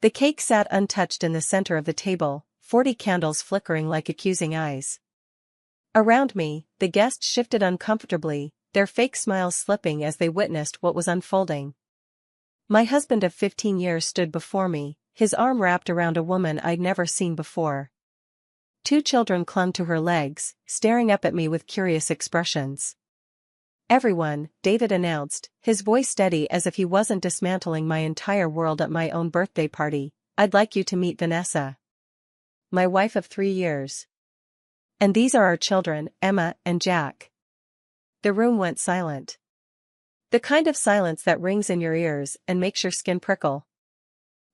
The cake sat untouched in the center of the table, 40 candles flickering like accusing eyes. Around me, the guests shifted uncomfortably, their fake smiles slipping as they witnessed what was unfolding. My husband of 15 years stood before me, his arm wrapped around a woman I'd never seen before. 2 children clung to her legs, staring up at me with curious expressions. "Everyone," David announced, his voice steady as if he wasn't dismantling my entire world at my own birthday party, "I'd like you to meet Vanessa. My wife of 3 years. And these are our children, Emma and Jack." The room went silent. The kind of silence that rings in your ears and makes your skin prickle.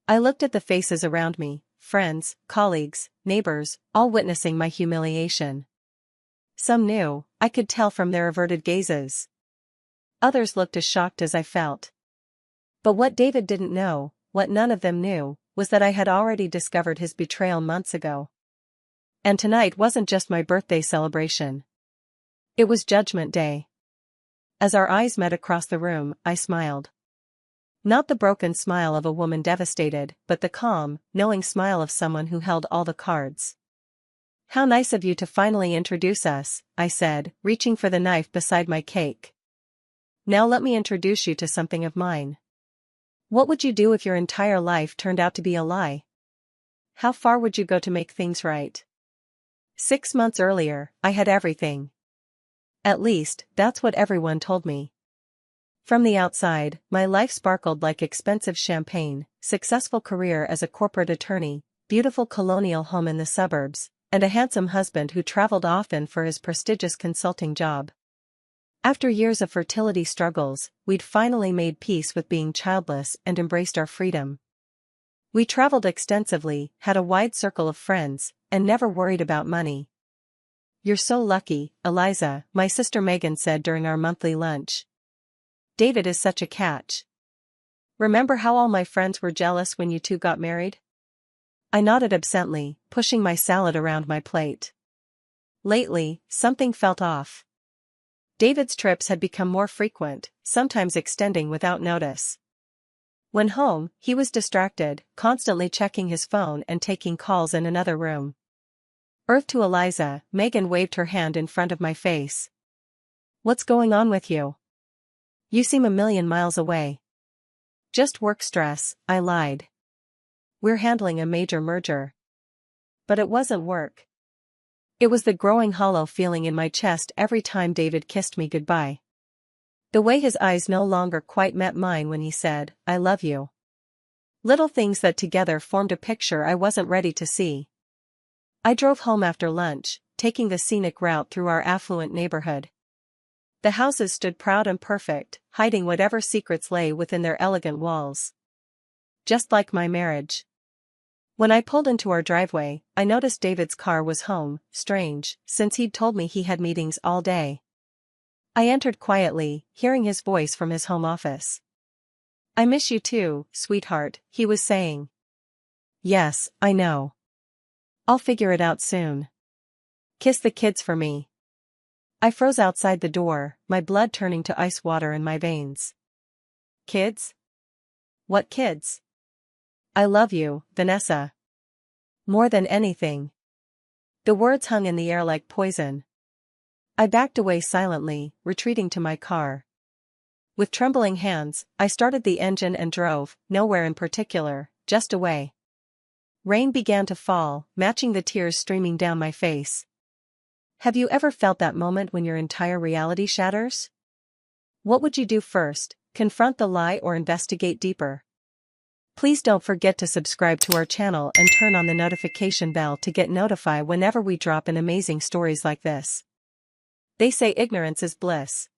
I looked at the faces around me, friends, colleagues, neighbors, all witnessing my humiliation. Some knew, I could tell from their averted gazes. Others looked as shocked as I felt. But what David didn't know, what none of them knew, was that I had already discovered his betrayal months ago. And tonight wasn't just my birthday celebration. It was Judgment Day. As our eyes met across the room, I smiled. Not the broken smile of a woman devastated, but the calm, knowing smile of someone who held all the cards. "How nice of you to finally introduce us," I said, reaching for the knife beside my cake. "Now let me introduce you to something of mine. What would you do if your entire life turned out to be a lie? How far would you go to make things right?" 6 months earlier, I had everything. At least, that's what everyone told me. From the outside, my life sparkled like expensive champagne, successful career as a corporate attorney, beautiful colonial home in the suburbs, and a handsome husband who traveled often for his prestigious consulting job. After years of fertility struggles, we'd finally made peace with being childless and embraced our freedom. We traveled extensively, had a wide circle of friends, and never worried about money. "You're so lucky, Eliza," my sister Megan said during our monthly lunch. "David is such a catch. Remember how all my friends were jealous when you two got married?" I nodded absently, pushing my salad around my plate. Lately, something felt off. David's trips had become more frequent, sometimes extending without notice. When home, he was distracted, constantly checking his phone and taking calls in another room. "Earth to Eliza," Megan waved her hand in front of my face. "What's going on with you? You seem a million miles away." "Just work stress," I lied. "We're handling a major merger." But it wasn't work. It was the growing hollow feeling in my chest every time David kissed me goodbye. The way his eyes no longer quite met mine when he said, "I love you." Little things that together formed a picture I wasn't ready to see. I drove home after lunch, taking the scenic route through our affluent neighborhood. The houses stood proud and perfect, hiding whatever secrets lay within their elegant walls. Just like my marriage. When I pulled into our driveway, I noticed David's car was home, strange, since he'd told me he had meetings all day. I entered quietly, hearing his voice from his home office. "I miss you too, sweetheart," he was saying. "Yes, I know. I'll figure it out soon. Kiss the kids for me." I froze outside the door, my blood turning to ice water in my veins. "Kids? What kids?" "I love you, Vanessa. More than anything." The words hung in the air like poison. I backed away silently, retreating to my car. With trembling hands, I started the engine and drove, nowhere in particular, just away. Rain began to fall, matching the tears streaming down my face. Have you ever felt that moment when your entire reality shatters? What would you do first, confront the lie or investigate deeper? Please don't forget to subscribe to our channel and turn on the notification bell to get notified whenever we drop in amazing stories like this. They say ignorance is bliss.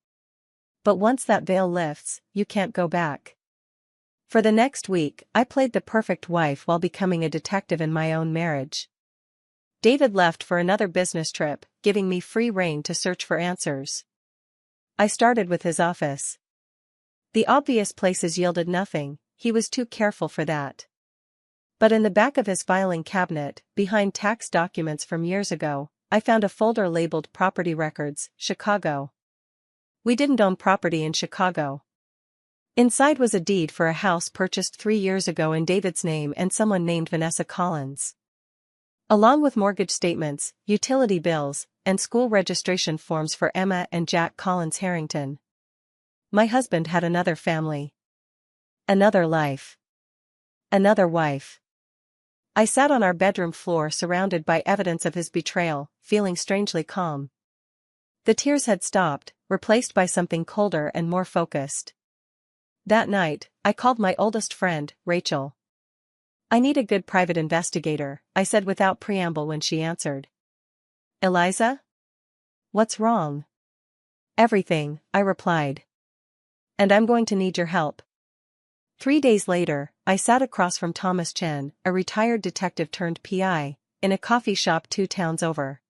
But once that veil lifts, you can't go back. For the next week, I played the perfect wife while becoming a detective in my own marriage. David left for another business trip, giving me free rein to search for answers. I started with his office. The obvious places yielded nothing, he was too careful for that. But in the back of his filing cabinet, behind tax documents from years ago, I found a folder labeled Property Records, Chicago. We didn't own property in Chicago. Inside was a deed for a house purchased 3 years ago in David's name and someone named Vanessa Collins. Along with mortgage statements, utility bills, and school registration forms for Emma and Jack Collins Harrington. My husband had another family. Another life. Another wife. I sat on our bedroom floor surrounded by evidence of his betrayal, feeling strangely calm. The tears had stopped, replaced by something colder and more focused. That night, I called my oldest friend, Rachel. "I need a good private investigator," I said without preamble when she answered. "Eliza? What's wrong?" "Everything," I replied. "And I'm going to need your help." 3 days later, I sat across from Thomas Chen, a retired detective turned PI, in a coffee shop 2 towns over.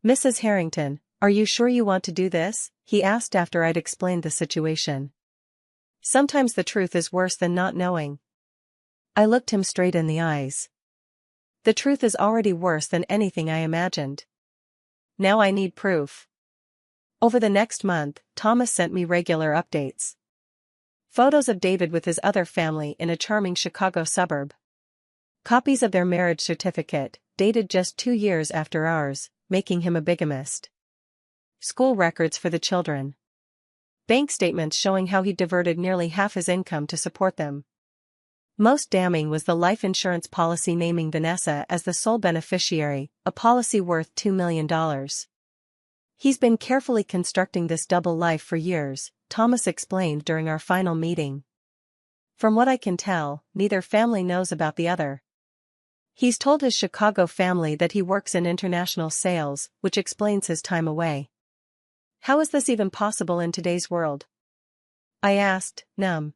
"Mrs. Harrington, are you sure you want to do this?" he asked after I'd explained the situation. "Sometimes the truth is worse than not knowing." I looked him straight in the eyes. "The truth is already worse than anything I imagined. Now I need proof." Over the next month, Thomas sent me regular updates. Photos of David with his other family in a charming Chicago suburb. Copies of their marriage certificate, dated just 2 years after ours, making him a bigamist. School records for the children. Bank statements showing how he diverted nearly half his income to support them. Most damning was the life insurance policy naming Vanessa as the sole beneficiary, a policy worth $2 million. "He's been carefully constructing this double life for years," Thomas explained during our final meeting. "From what I can tell, neither family knows about the other. He's told his Chicago family that he works in international sales, which explains his time away." "How is this even possible in today's world?" I asked, numb.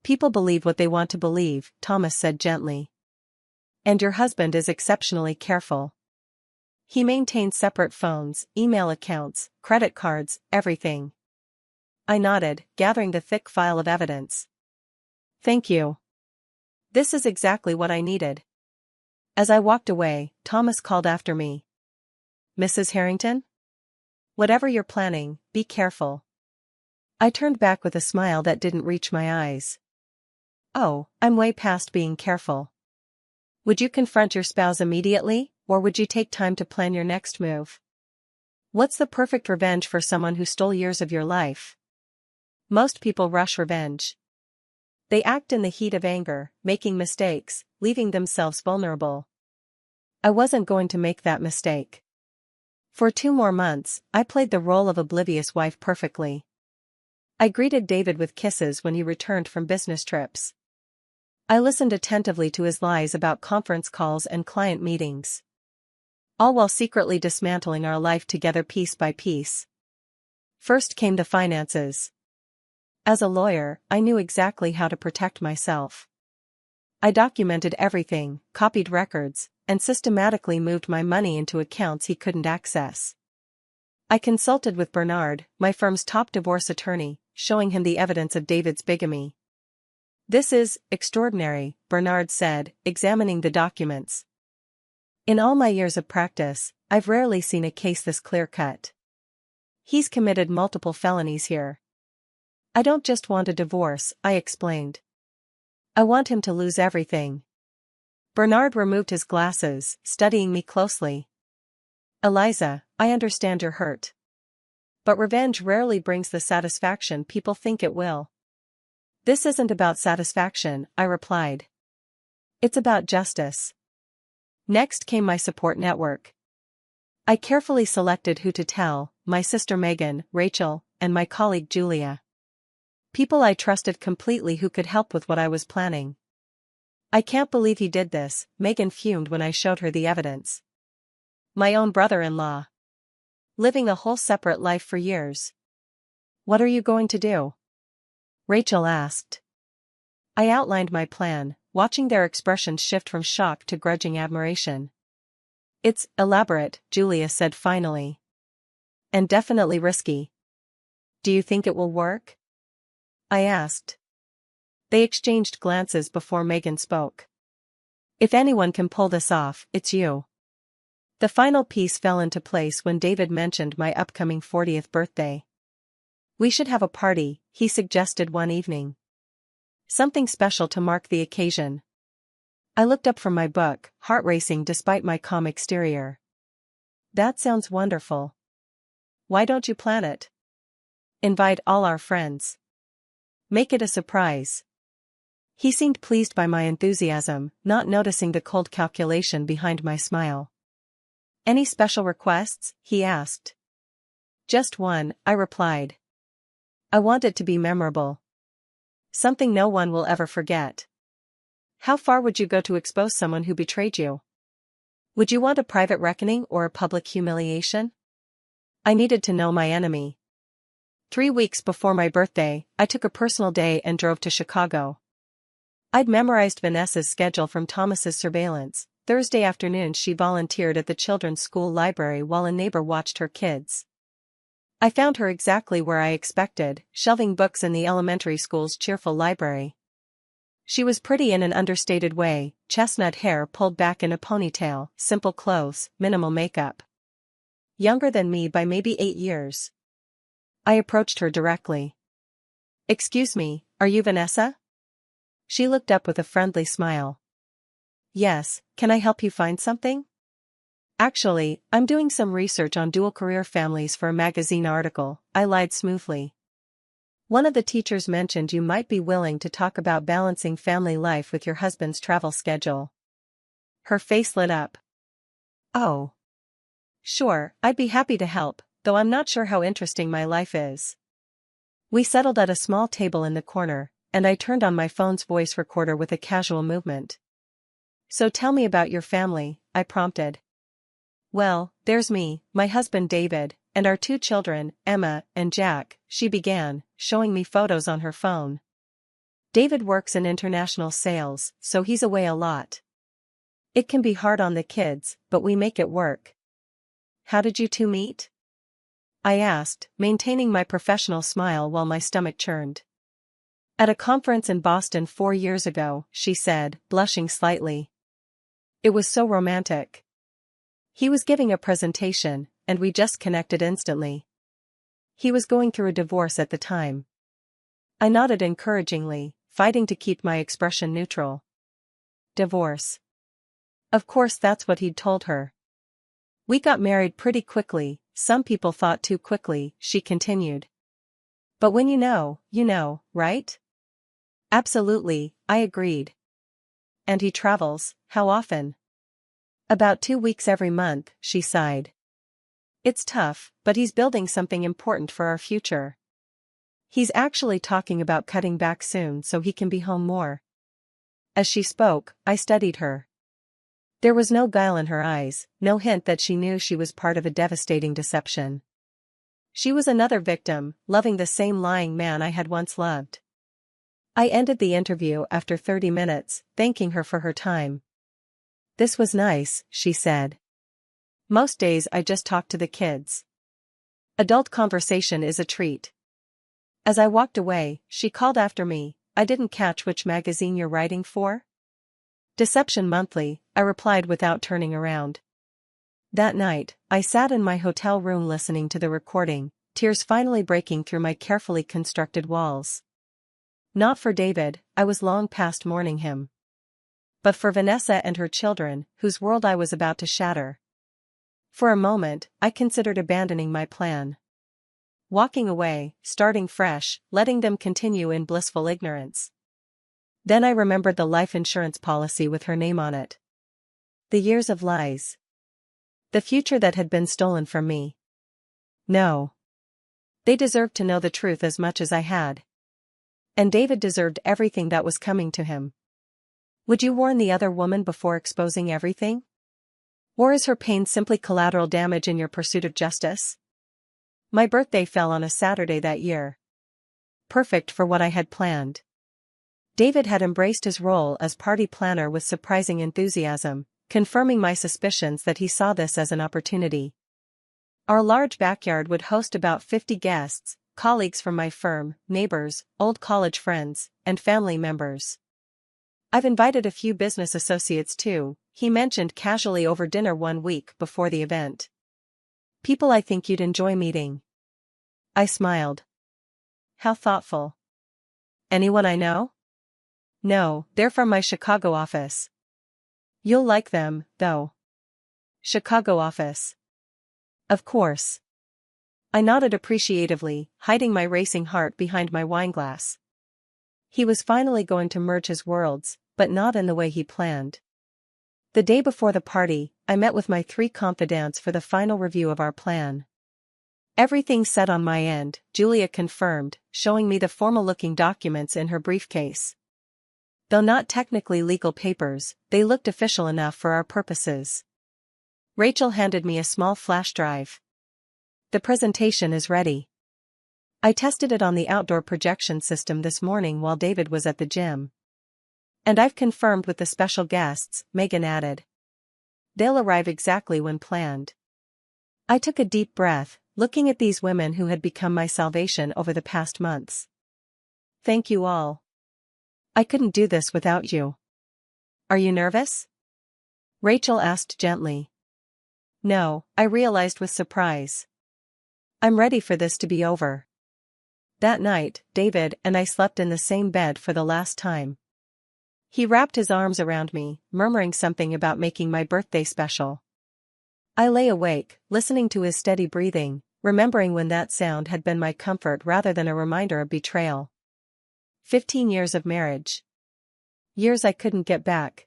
"People believe what they want to believe," Thomas said gently. "And your husband is exceptionally careful. He maintains separate phones, email accounts, credit cards, everything." I nodded, gathering the thick file of evidence. "Thank you. This is exactly what I needed." As I walked away, Thomas called after me. "Mrs. Harrington? Whatever you're planning, be careful." I turned back with a smile that didn't reach my eyes. "Oh, I'm way past being careful." "Would you confront your spouse immediately, or would you take time to plan your next move? What's the perfect revenge for someone who stole years of your life?" Most people rush revenge. They act in the heat of anger, making mistakes, leaving themselves vulnerable. I wasn't going to make that mistake. For 2 more months, I played the role of oblivious wife perfectly. I greeted David with kisses when he returned from business trips. I listened attentively to his lies about conference calls and client meetings. All while secretly dismantling our life together piece by piece. First came the finances. As a lawyer, I knew exactly how to protect myself. I documented everything, copied records, and systematically moved my money into accounts he couldn't access. I consulted with Bernard, my firm's top divorce attorney, showing him the evidence of David's bigamy. "This is extraordinary," Bernard said, examining the documents. "In all my years of practice, I've rarely seen a case this clear-cut. He's committed multiple felonies here." "I don't just want a divorce," I explained. "I want him to lose everything." Bernard removed his glasses, studying me closely. "Eliza, I understand you're hurt. But revenge rarely brings the satisfaction people think it will." "This isn't about satisfaction," I replied. "It's about justice." Next came my support network. I carefully selected who to tell: my sister Megan, Rachel, and my colleague Julia. People I trusted completely who could help with what I was planning. "I can't believe he did this," Megan fumed when I showed her the evidence. "My own brother-in-law. Living a whole separate life for years. What are you going to do?" Rachel asked. I outlined my plan, watching their expressions shift from shock to grudging admiration. "It's elaborate," Julia said finally. "And definitely risky. Do you think it will work?" I asked. They exchanged glances before Megan spoke. "If anyone can pull this off, it's you." The final piece fell into place when David mentioned my upcoming 40th birthday. We should have a party, he suggested one evening. Something special to mark the occasion. I looked up from my book, heart racing despite my calm exterior. That sounds wonderful. Why don't you plan it? Invite all our friends. Make it a surprise. He seemed pleased by my enthusiasm, not noticing the cold calculation behind my smile. Any special requests? He asked. Just one, I replied. I want it to be memorable. Something no one will ever forget. How far would you go to expose someone who betrayed you? Would you want a private reckoning or a public humiliation? I needed to know my enemy. 3 weeks before my birthday, I took a personal day and drove to Chicago. I'd memorized Vanessa's schedule from Thomas's surveillance. Thursday afternoon she volunteered at the children's school library while a neighbor watched her kids. I found her exactly where I expected, shelving books in the elementary school's cheerful library. She was pretty in an understated way, chestnut hair pulled back in a ponytail, simple clothes, minimal makeup. Younger than me by maybe 8 years. I approached her directly. Excuse me, are you Vanessa? She looked up with a friendly smile. Yes, can I help you find something? Actually, I'm doing some research on dual-career families for a magazine article, I lied smoothly. One of the teachers mentioned you might be willing to talk about balancing family life with your husband's travel schedule. Her face lit up. Oh. Sure, I'd be happy to help, though I'm not sure how interesting my life is. We settled at a small table in the corner, and I turned on my phone's voice recorder with a casual movement. So tell me about your family, I prompted. Well, there's me, my husband David, and our 2 children, Emma and Jack, she began, showing me photos on her phone. David works in international sales, so he's away a lot. It can be hard on the kids, but we make it work. How did you 2 meet? I asked, maintaining my professional smile while my stomach churned. At a conference in Boston 4 years ago, she said, blushing slightly. It was so romantic. He was giving a presentation, and we just connected instantly. He was going through a divorce at the time. I nodded encouragingly, fighting to keep my expression neutral. Divorce. Of course that's what he'd told her. We got married pretty quickly, some people thought too quickly, she continued. But when you know, right? Absolutely, I agreed. And he travels, how often? About 2 weeks every month, she sighed. It's tough, but he's building something important for our future. He's actually talking about cutting back soon so he can be home more. As she spoke, I studied her. There was no guile in her eyes, no hint that she knew she was part of a devastating deception. She was another victim, loving the same lying man I had once loved. I ended the interview after 30 minutes, thanking her for her time. This was nice, she said. Most days I just talk to the kids. Adult conversation is a treat. As I walked away, she called after me, I didn't catch which magazine you're writing for? Deception Monthly, I replied without turning around. That night, I sat in my hotel room listening to the recording, tears finally breaking through my carefully constructed walls. Not for David, I was long past mourning him. But for Vanessa and her children, whose world I was about to shatter. For a moment, I considered abandoning my plan. Walking away, starting fresh, letting them continue in blissful ignorance. Then I remembered the life insurance policy with her name on it. The years of lies. The future that had been stolen from me. No. They deserved to know the truth as much as I had. And David deserved everything that was coming to him. Would you warn the other woman before exposing everything? Or is her pain simply collateral damage in your pursuit of justice? My birthday fell on a Saturday that year. Perfect for what I had planned. David had embraced his role as party planner with surprising enthusiasm, confirming my suspicions that he saw this as an opportunity. Our large backyard would host about 50 guests, colleagues from my firm, neighbors, old college friends, and family members. I've invited a few business associates too, he mentioned casually over dinner one week before the event. People I think you'd enjoy meeting. I smiled. How thoughtful. Anyone I know? No, they're from my Chicago office. You'll like them, though. Chicago office. Of course. I nodded appreciatively, hiding my racing heart behind my wineglass. He was finally going to merge his worlds, but not in the way he planned. The day before the party, I met with my 3 confidants for the final review of our plan. Everything set on my end, Julia confirmed, showing me the formal-looking documents in her briefcase. Though not technically legal papers, they looked official enough for our purposes. Rachel handed me a small flash drive. The presentation is ready. I tested it on the outdoor projection system this morning while David was at the gym. And I've confirmed with the special guests, Megan added. They'll arrive exactly when planned. I took a deep breath, looking at these women who had become my salvation over the past months. Thank you all. I couldn't do this without you. Are you nervous? Rachel asked gently. No, I realized with surprise. I'm ready for this to be over. That night, David and I slept in the same bed for the last time. He wrapped his arms around me, murmuring something about making my birthday special. I lay awake, listening to his steady breathing, remembering when that sound had been my comfort rather than a reminder of betrayal. 15 years of marriage. Years I couldn't get back.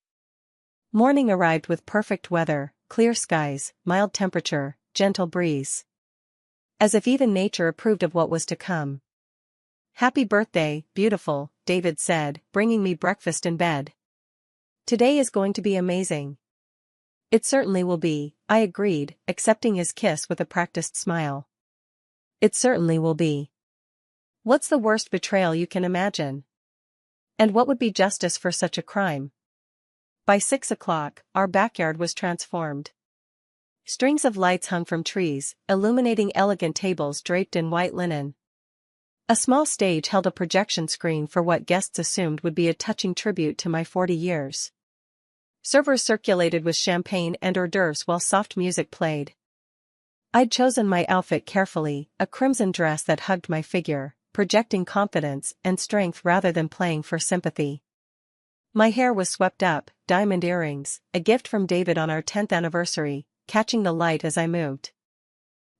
Morning arrived with perfect weather, clear skies, mild temperature, gentle breeze. As if even nature approved of what was to come. Happy birthday, beautiful, David said, bringing me breakfast in bed. Today is going to be amazing. It certainly will be, I agreed, accepting his kiss with a practiced smile. It certainly will be. What's the worst betrayal you can imagine? And what would be justice for such a crime? By 6 o'clock, our backyard was transformed. Strings of lights hung from trees, illuminating elegant tables draped in white linen. A small stage held a projection screen for what guests assumed would be a touching tribute to my 40 years. Servers circulated with champagne and hors d'oeuvres while soft music played. I'd chosen my outfit carefully, a crimson dress that hugged my figure, projecting confidence and strength rather than playing for sympathy. My hair was swept up, diamond earrings, a gift from David on our 10th anniversary, catching the light as I moved.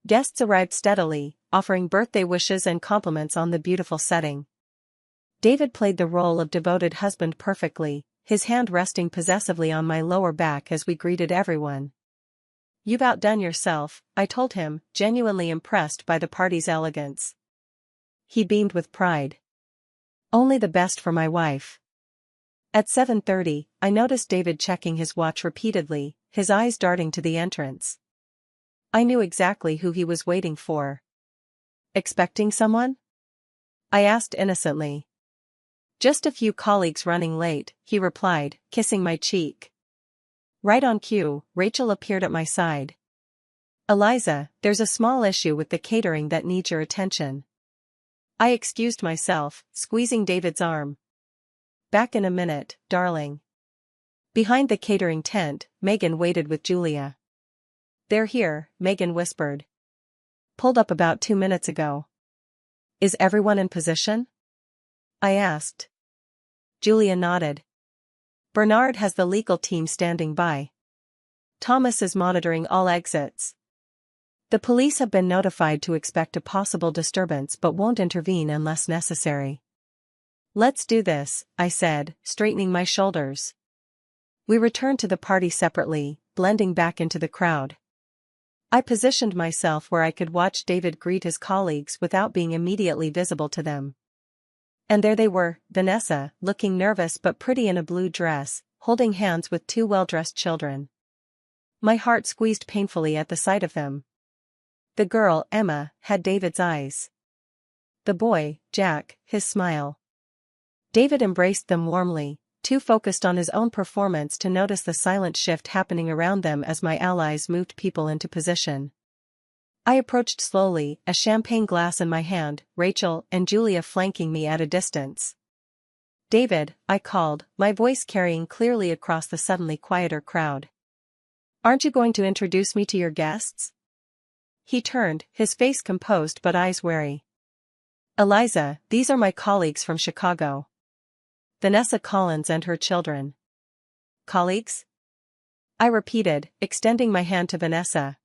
Guests arrived steadily, offering birthday wishes and compliments on the beautiful setting. David played the role of devoted husband perfectly, his hand resting possessively on my lower back as we greeted everyone. You've outdone yourself, I told him, genuinely impressed by the party's elegance. He beamed with pride. Only the best for my wife. At 7:30, I noticed David checking his watch repeatedly, his eyes darting to the entrance. I knew exactly who he was waiting for. Expecting someone? I asked innocently. Just a few colleagues running late, he replied, kissing my cheek. Right on cue, Rachel appeared at my side. Eliza, there's a small issue with the catering that needs your attention. I excused myself, squeezing David's arm. Back in a minute, darling. Behind the catering tent, Megan waited with Julia. They're here, Megan whispered. Pulled up about 2 minutes ago. Is everyone in position? I asked. Julia nodded. Bernard has the legal team standing by. Thomas is monitoring all exits. The police have been notified to expect a possible disturbance but won't intervene unless necessary. Let's do this, I said, straightening my shoulders. We returned to the party separately, blending back into the crowd. I positioned myself where I could watch David greet his colleagues without being immediately visible to them. And there they were, Vanessa, looking nervous but pretty in a blue dress, holding hands with 2 well-dressed children. My heart squeezed painfully at the sight of them. The girl, Emma, had David's eyes. The boy, Jack, his smile. David embraced them warmly, too focused on his own performance to notice the silent shift happening around them as my allies moved people into position. I approached slowly, a champagne glass in my hand, Rachel and Julia flanking me at a distance. David, I called, my voice carrying clearly across the suddenly quieter crowd. Aren't you going to introduce me to your guests? He turned, his face composed but eyes wary. Eliza, these are my colleagues from Chicago. Vanessa Collins and her children. Colleagues? I repeated, extending my hand to Vanessa.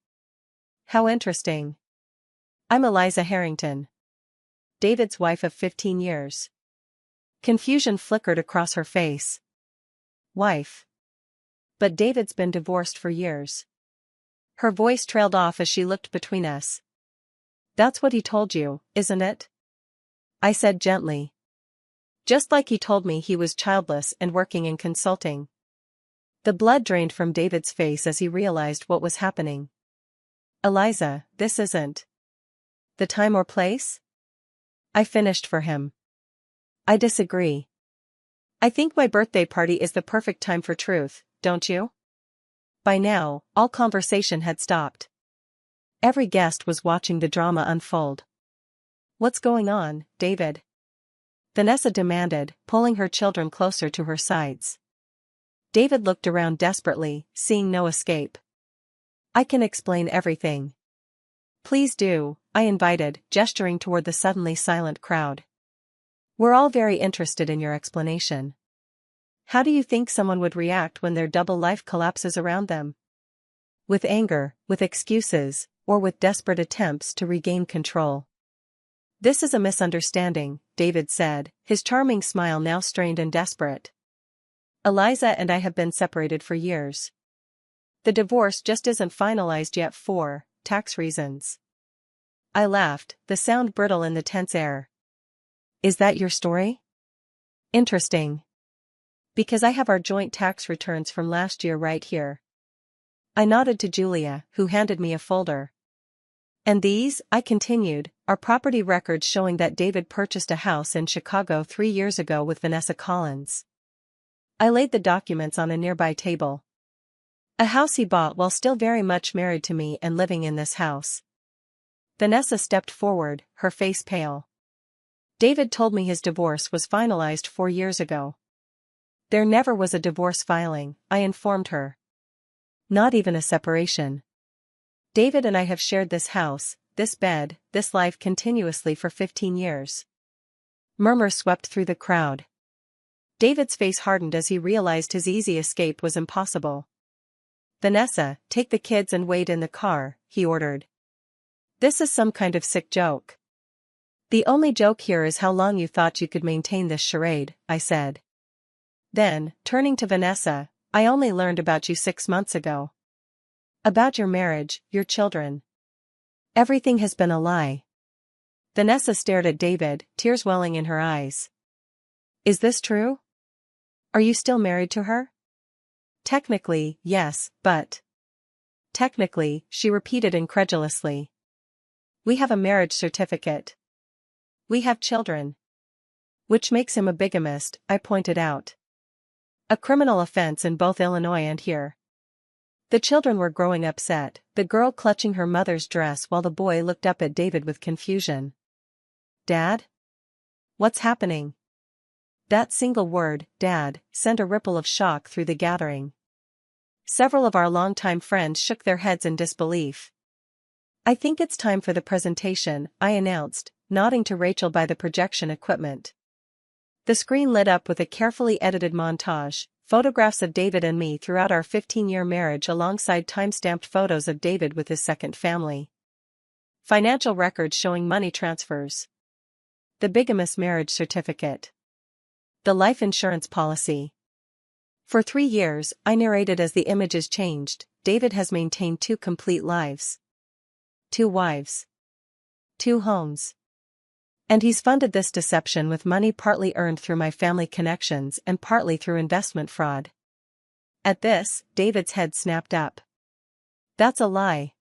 How interesting. I'm Eliza Harrington. David's wife of 15 years. Confusion flickered across her face. Wife. But David's been divorced for years. Her voice trailed off as she looked between us. That's what he told you, isn't it? I said gently. Just like he told me he was childless and working in consulting. The blood drained from David's face as he realized what was happening. Eliza, this isn't the time or place? I finished for him. I disagree. I think my birthday party is the perfect time for truth, don't you? By now, all conversation had stopped. Every guest was watching the drama unfold. What's going on, David? Vanessa demanded, pulling her children closer to her sides. David looked around desperately, seeing no escape. I can explain everything. Please do, I invited, gesturing toward the suddenly silent crowd. We're all very interested in your explanation. How do you think someone would react when their double life collapses around them? With anger, with excuses, or with desperate attempts to regain control? This is a misunderstanding, David said, his charming smile now strained and desperate. Eliza and I have been separated for years. The divorce just isn't finalized yet for tax reasons. I laughed, the sound brittle in the tense air. Is that your story? Interesting. Because I have our joint tax returns from last year right here. I nodded to Julia, who handed me a folder. And these, I continued, are property records showing that David purchased a house in Chicago 3 years ago with Vanessa Collins. I laid the documents on a nearby table. A house he bought while still very much married to me and living in this house. Vanessa stepped forward, her face pale. David told me his divorce was finalized 4 years ago. There never was a divorce filing, I informed her. Not even a separation. David and I have shared this house, this bed, this life continuously for 15 years. Murmurs swept through the crowd. David's face hardened as he realized his easy escape was impossible. Vanessa, take the kids and wait in the car, he ordered. This is some kind of sick joke. The only joke here is how long you thought you could maintain this charade, I said. Then, turning to Vanessa, I only learned about you 6 months ago. About your marriage, your children. Everything has been a lie. Vanessa stared at David, tears welling in her eyes. Is this true? Are you still married to her? Technically, yes, but... Technically, she repeated incredulously. We have a marriage certificate. We have children. Which makes him a bigamist, I pointed out. A criminal offense in both Illinois and here. The children were growing upset, the girl clutching her mother's dress while the boy looked up at David with confusion. Dad? What's happening? That single word, Dad, sent a ripple of shock through the gathering. Several of our longtime friends shook their heads in disbelief. I think it's time for the presentation, I announced, nodding to Rachel by the projection equipment. The screen lit up with a carefully edited montage, photographs of David and me throughout our 15-year marriage alongside time-stamped photos of David with his second family. Financial records showing money transfers. The bigamous marriage certificate. The life insurance policy. For 3 years, I narrated as the images changed, David has maintained 2 complete lives. 2 wives. 2 homes. And he's funded this deception with money partly earned through my family connections and partly through investment fraud. At this, David's head snapped up. That's a lie.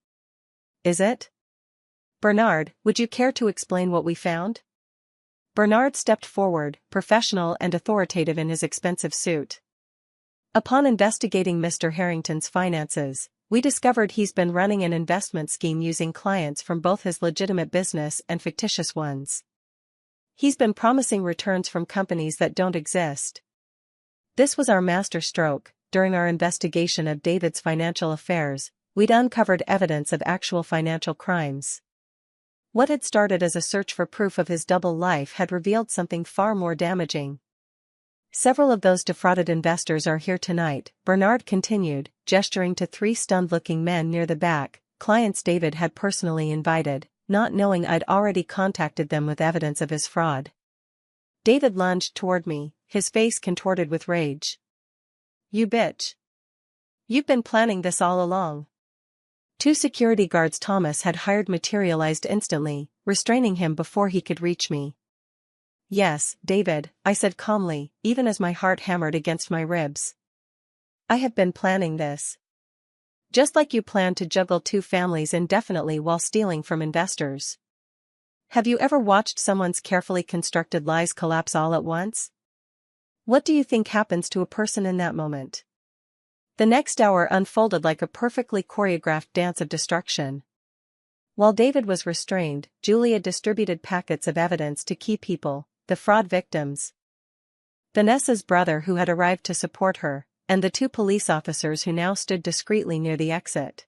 Is it? Bernard, would you care to explain what we found? Bernard stepped forward, professional and authoritative in his expensive suit. Upon investigating Mr. Harrington's finances, we discovered he's been running an investment scheme using clients from both his legitimate business and fictitious ones. He's been promising returns from companies that don't exist. This was our master stroke. During our investigation of David's financial affairs, we'd uncovered evidence of actual financial crimes. What had started as a search for proof of his double life had revealed something far more damaging. Several of those defrauded investors are here tonight, Bernard continued, gesturing to 3 stunned-looking men near the back, clients David had personally invited, not knowing I'd already contacted them with evidence of his fraud. David lunged toward me, his face contorted with rage. You bitch. You've been planning this all along. 2 security guards Thomas had hired materialized instantly, restraining him before he could reach me. Yes, David, I said calmly, even as my heart hammered against my ribs. I have been planning this. Just like you planned to juggle 2 families indefinitely while stealing from investors. Have you ever watched someone's carefully constructed lies collapse all at once? What do you think happens to a person in that moment? The next hour unfolded like a perfectly choreographed dance of destruction. While David was restrained, Julia distributed packets of evidence to key people, the fraud victims, Vanessa's brother who had arrived to support her, and the 2 police officers who now stood discreetly near the exit.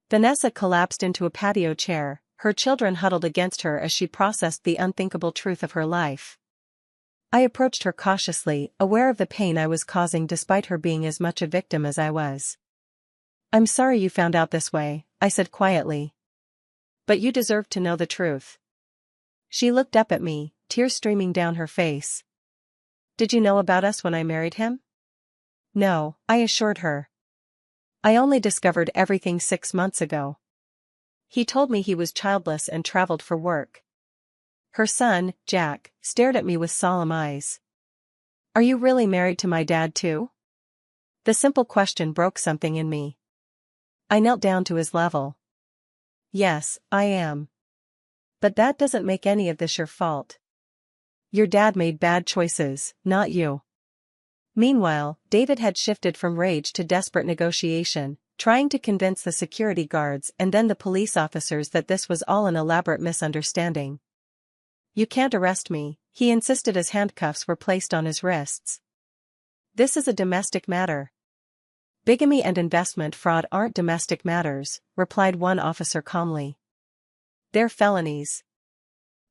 Vanessa collapsed into a patio chair, her children huddled against her as she processed the unthinkable truth of her life. I approached her cautiously, aware of the pain I was causing despite her being as much a victim as I was. I'm sorry you found out this way, I said quietly. But you deserve to know the truth. She looked up at me, tears streaming down her face. Did you know about us when I married him? No, I assured her. I only discovered everything 6 months ago. He told me he was childless and traveled for work. Her son, Jack, stared at me with solemn eyes. Are you really married to my dad too? The simple question broke something in me. I knelt down to his level. Yes, I am. But that doesn't make any of this your fault. Your dad made bad choices, not you. Meanwhile, David had shifted from rage to desperate negotiation, trying to convince the security guards and then the police officers that this was all an elaborate misunderstanding. You can't arrest me, he insisted as handcuffs were placed on his wrists. This is a domestic matter. Bigamy and investment fraud aren't domestic matters, replied one officer calmly. They're felonies.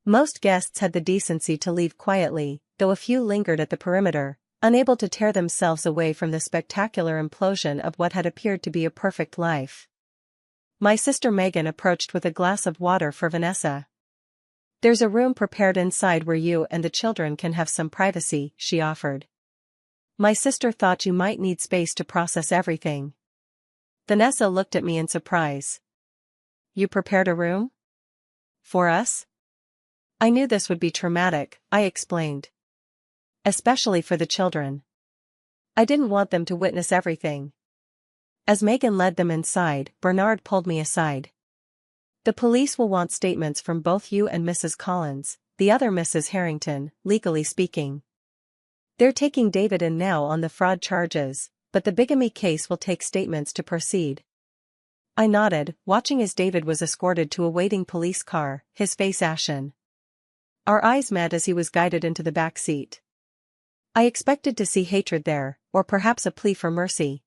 Most guests had the decency to leave quietly, though a few lingered at the perimeter, unable to tear themselves away from the spectacular implosion of what had appeared to be a perfect life. My sister Megan approached with a glass of water for Vanessa. There's a room prepared inside where you and the children can have some privacy, she offered. My sister thought you might need space to process everything. Vanessa looked at me in surprise. You prepared a room? For us? I knew this would be traumatic, I explained. Especially for the children. I didn't want them to witness everything. As Megan led them inside, Bernard pulled me aside. The police will want statements from both you and Mrs. Collins, the other Mrs. Harrington, legally speaking. They're taking David in now on the fraud charges, but the bigamy case will take statements to proceed. I nodded, watching as David was escorted to a waiting police car, his face ashen. Our eyes met as he was guided into the back seat. I expected to see hatred there, or perhaps a plea for mercy.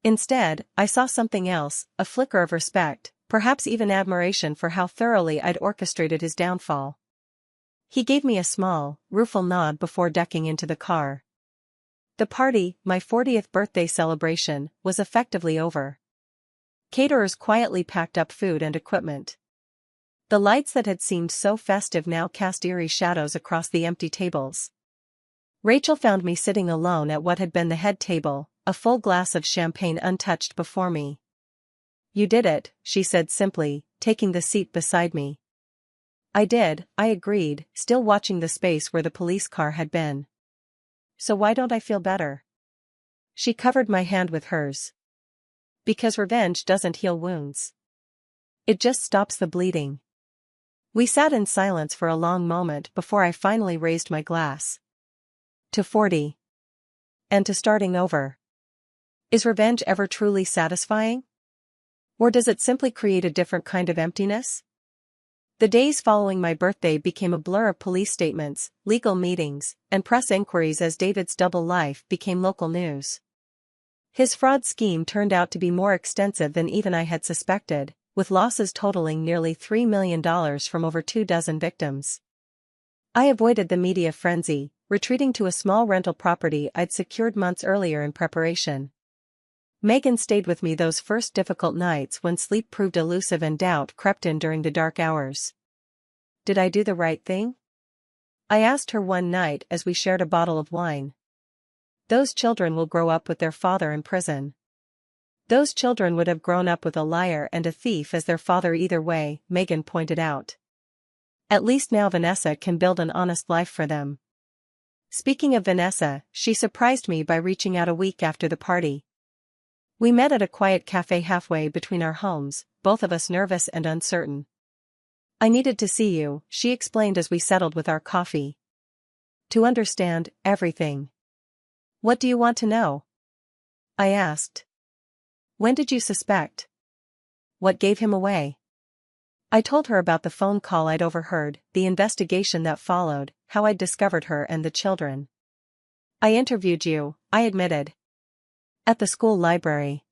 Instead, I saw something else, a flicker of respect, perhaps even admiration for how thoroughly I'd orchestrated his downfall. He gave me a small, rueful nod before ducking into the car. The party, my 40th birthday celebration, was effectively over. Caterers quietly packed up food and equipment. The lights that had seemed so festive now cast eerie shadows across the empty tables. Rachel found me sitting alone at what had been the head table, a full glass of champagne untouched before me. You did it, she said simply, taking the seat beside me. I did, I agreed, still watching the space where the police car had been. So why don't I feel better? She covered my hand with hers. Because revenge doesn't heal wounds. It just stops the bleeding. We sat in silence for a long moment before I finally raised my glass. To 40. And to starting over. Is revenge ever truly satisfying? Or does it simply create a different kind of emptiness? The days following my birthday became a blur of police statements, legal meetings, and press inquiries as David's double life became local news. His fraud scheme turned out to be more extensive than even I had suspected, with losses totaling nearly $3 million from over 24 victims. I avoided the media frenzy, retreating to a small rental property I'd secured months earlier in preparation. Megan stayed with me those first difficult nights when sleep proved elusive and doubt crept in during the dark hours. Did I do the right thing? I asked her one night as we shared a bottle of wine. Those children will grow up with their father in prison. Those children would have grown up with a liar and a thief as their father either way, Megan pointed out. At least now Vanessa can build an honest life for them. Speaking of Vanessa, she surprised me by reaching out a week after the party. We met at a quiet cafe halfway between our homes, both of us nervous and uncertain. I needed to see you, she explained as we settled with our coffee. To understand everything. What do you want to know? I asked. When did you suspect? What gave him away? I told her about the phone call I'd overheard, the investigation that followed, how I'd discovered her and the children. I interviewed you, I admitted. At the school library.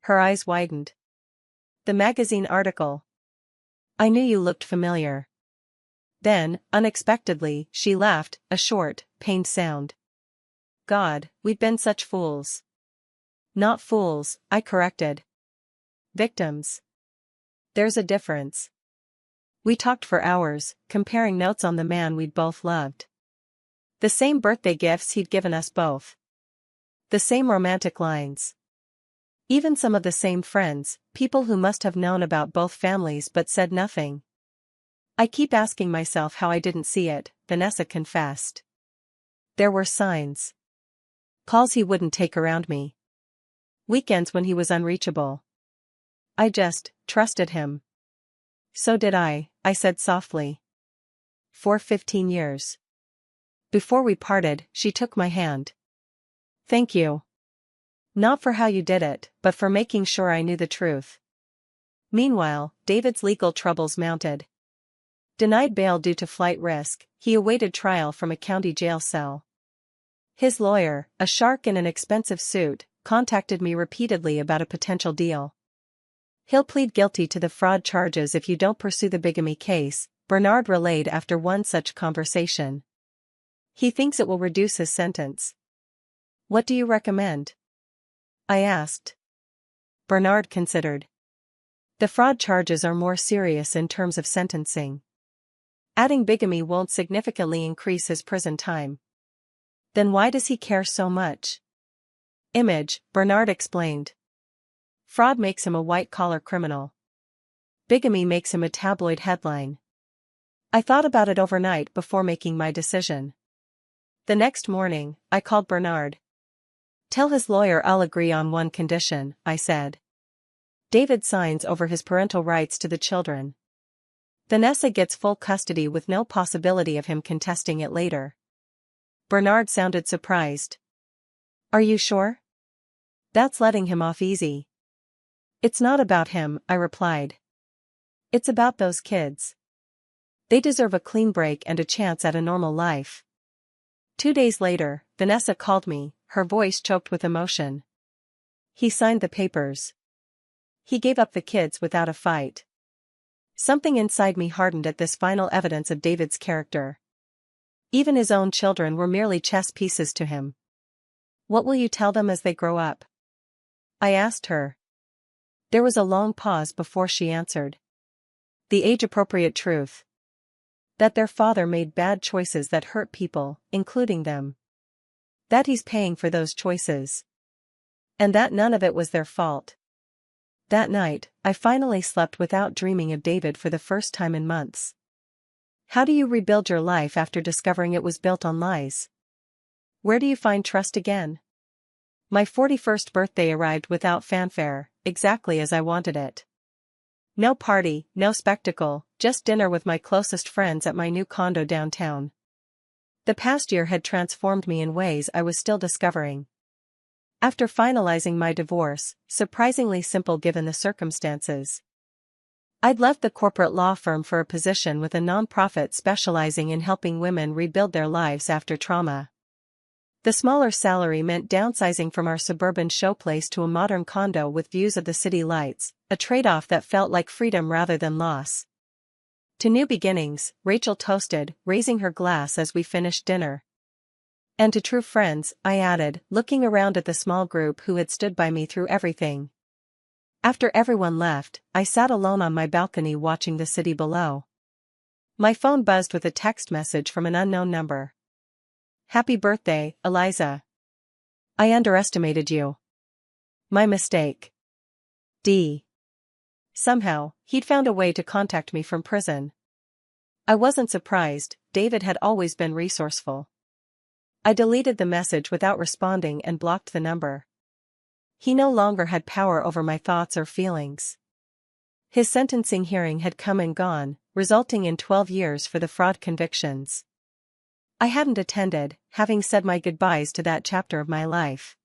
Her eyes widened. The magazine article. I knew you looked familiar. Then, unexpectedly, she laughed, a short, pained sound. God, we've been such fools. Not fools, I corrected. Victims. There's a difference. We talked for hours, comparing notes on the man we'd both loved. The same birthday gifts he'd given us both. The same romantic lines. Even some of the same friends, people who must have known about both families but said nothing. I keep asking myself how I didn't see it, Vanessa confessed. There were signs. Calls he wouldn't take around me. Weekends when he was unreachable. I just trusted him. So did I said softly. For 15 years. Before we parted, she took my hand. Thank you. Not for how you did it, but for making sure I knew the truth. Meanwhile, David's legal troubles mounted. Denied bail due to flight risk, he awaited trial from a county jail cell. His lawyer, a shark in an expensive suit, contacted me repeatedly about a potential deal. He'll plead guilty to the fraud charges if you don't pursue the bigamy case, Bernard relayed after one such conversation. He thinks it will reduce his sentence. What do you recommend? I asked. Bernard considered. The fraud charges are more serious in terms of sentencing. Adding bigamy won't significantly increase his prison time. Then why does he care so much? Image, Bernard explained. Fraud makes him a white-collar criminal. Bigamy makes him a tabloid headline. I thought about it overnight before making my decision. The next morning, I called Bernard. Tell his lawyer I'll agree on one condition, I said. David signs over his parental rights to the children. Vanessa gets full custody with no possibility of him contesting it later. Bernard sounded surprised. Are you sure? That's letting him off easy. It's not about him, I replied. It's about those kids. They deserve a clean break and a chance at a normal life. 2 days later, Vanessa called me, her voice choked with emotion. He signed the papers. He gave up the kids without a fight. Something inside me hardened at this final evidence of David's character. Even his own children were merely chess pieces to him. What will you tell them as they grow up? I asked her. There was a long pause before she answered. The age-appropriate truth. That their father made bad choices that hurt people, including them. That he's paying for those choices. And that none of it was their fault. That night, I finally slept without dreaming of David for the first time in months. How do you rebuild your life after discovering it was built on lies? Where do you find trust again? My 41st birthday arrived without fanfare, exactly as I wanted it. No party, no spectacle, just dinner with my closest friends at my new condo downtown. The past year had transformed me in ways I was still discovering. After finalizing my divorce, surprisingly simple given the circumstances. I'd left the corporate law firm for a position with a nonprofit specializing in helping women rebuild their lives after trauma. The smaller salary meant downsizing from our suburban showplace to a modern condo with views of the city lights, a trade-off that felt like freedom rather than loss. To new beginnings, Rachel toasted, raising her glass as we finished dinner. And to true friends, I added, looking around at the small group who had stood by me through everything. After everyone left, I sat alone on my balcony watching the city below. My phone buzzed with a text message from an unknown number. "Happy birthday, Eliza. I underestimated you. My mistake. D." Somehow, he'd found a way to contact me from prison. I wasn't surprised, David had always been resourceful. I deleted the message without responding and blocked the number. He no longer had power over my thoughts or feelings. His sentencing hearing had come and gone, resulting in 12 years for the fraud convictions. I hadn't attended, having said my goodbyes to that chapter of my life.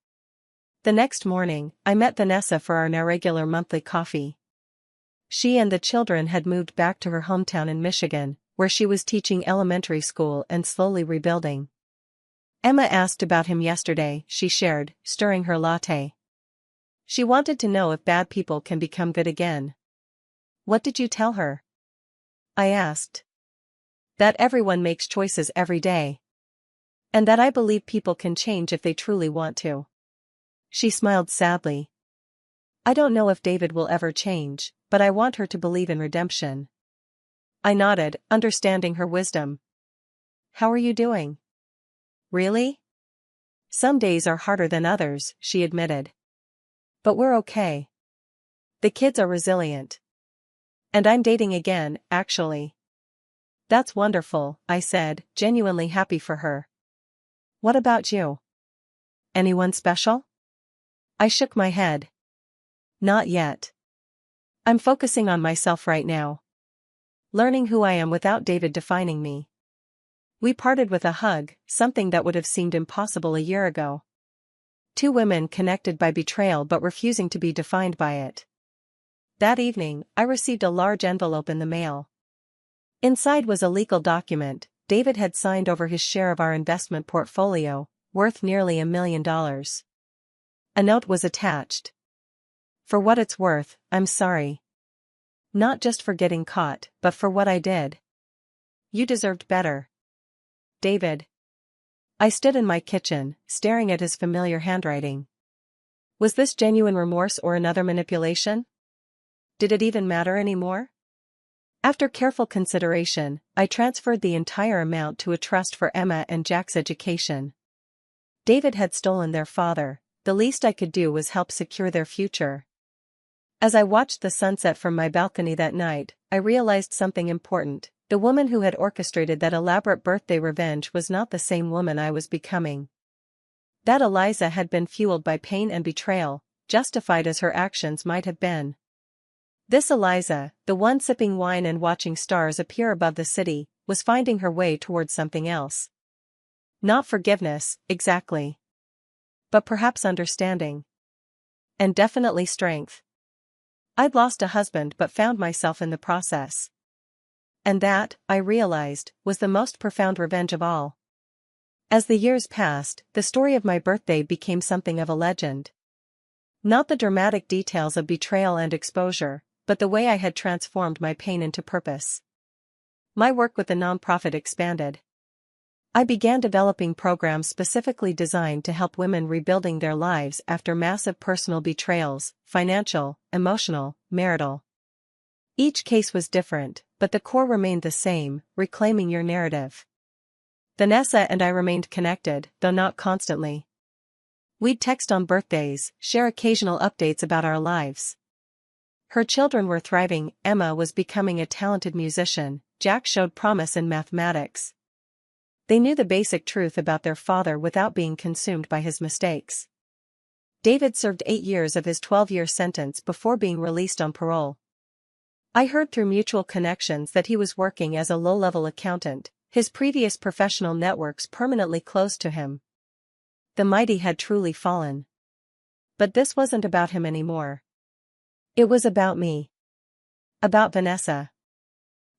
The next morning, I met Vanessa for our now regular monthly coffee. She and the children had moved back to her hometown in Michigan, where she was teaching elementary school and slowly rebuilding. Emma asked about him yesterday, she shared, stirring her latte. She wanted to know if bad people can become good again. "What did you tell her?" I asked. "That everyone makes choices every day. And that I believe people can change if they truly want to." She smiled sadly. "I don't know if David will ever change, but I want her to believe in redemption." I nodded, understanding her wisdom. "How are you doing?" "Really? Some days are harder than others," she admitted. "But we're okay. The kids are resilient. And I'm dating again, actually." "That's wonderful," I said, genuinely happy for her. "What about you? Anyone special?" I shook my head. "Not yet. I'm focusing on myself right now. Learning who I am without David defining me." We parted with a hug, something that would have seemed impossible a year ago. Two women connected by betrayal but refusing to be defined by it. That evening, I received a large envelope in the mail. Inside was a legal document. David had signed over his share of our investment portfolio, worth nearly $1 million. A note was attached. "For what it's worth, I'm sorry. Not just for getting caught, but for what I did. You deserved better. David." I stood in my kitchen, staring at his familiar handwriting. Was this genuine remorse or another manipulation? Did it even matter anymore? After careful consideration, I transferred the entire amount to a trust for Emma and Jack's education. David had stolen their father, the least I could do was help secure their future. As I watched the sunset from my balcony that night, I realized something important. The woman who had orchestrated that elaborate birthday revenge was not the same woman I was becoming. That Eliza had been fueled by pain and betrayal, justified as her actions might have been. This Eliza, the one sipping wine and watching stars appear above the city, was finding her way towards something else. Not forgiveness, exactly. But perhaps understanding. And definitely strength. I'd lost a husband but found myself in the process. And that, I realized, was the most profound revenge of all. As the years passed, the story of my birthday became something of a legend. Not the dramatic details of betrayal and exposure, but the way I had transformed my pain into purpose. My work with the nonprofit expanded. I began developing programs specifically designed to help women rebuilding their lives after massive personal betrayals, financial, emotional, marital. Each case was different, but the core remained the same: reclaiming your narrative. Vanessa and I remained connected, though not constantly. We'd text on birthdays, share occasional updates about our lives. Her children were thriving, Emma was becoming a talented musician, Jack showed promise in mathematics. They knew the basic truth about their father without being consumed by his mistakes. David served 8 years of his 12-year sentence before being released on parole. I heard through mutual connections that he was working as a low-level accountant, his previous professional networks permanently closed to him. The mighty had truly fallen. But this wasn't about him anymore. It was about me. About Vanessa.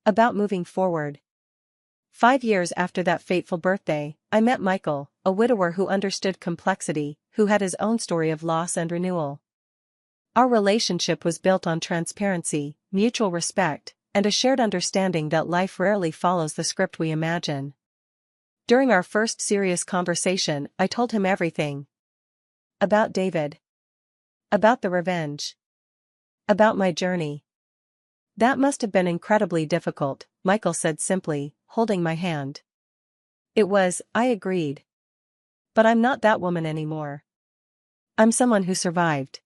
About moving forward. 5 years after that fateful birthday, I met Michael, a widower who understood complexity, who had his own story of loss and renewal. Our relationship was built on transparency, mutual respect, and a shared understanding that life rarely follows the script we imagine. During our first serious conversation, I told him everything. About David. About the revenge. About my journey. That must have been incredibly difficult, Michael said simply, holding my hand. It was, I agreed. But I'm not that woman anymore. I'm someone who survived.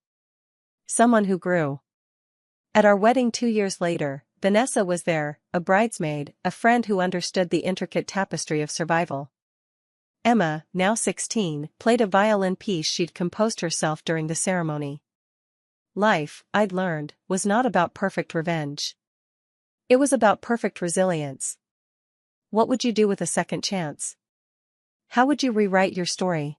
Someone who grew. At our wedding 2 years later, Vanessa was there, a bridesmaid, a friend who understood the intricate tapestry of survival. Emma, now 16, played a violin piece she'd composed herself during the ceremony. Life, I'd learned, was not about perfect revenge. It was about perfect resilience. What would you do with a second chance? How would you rewrite your story?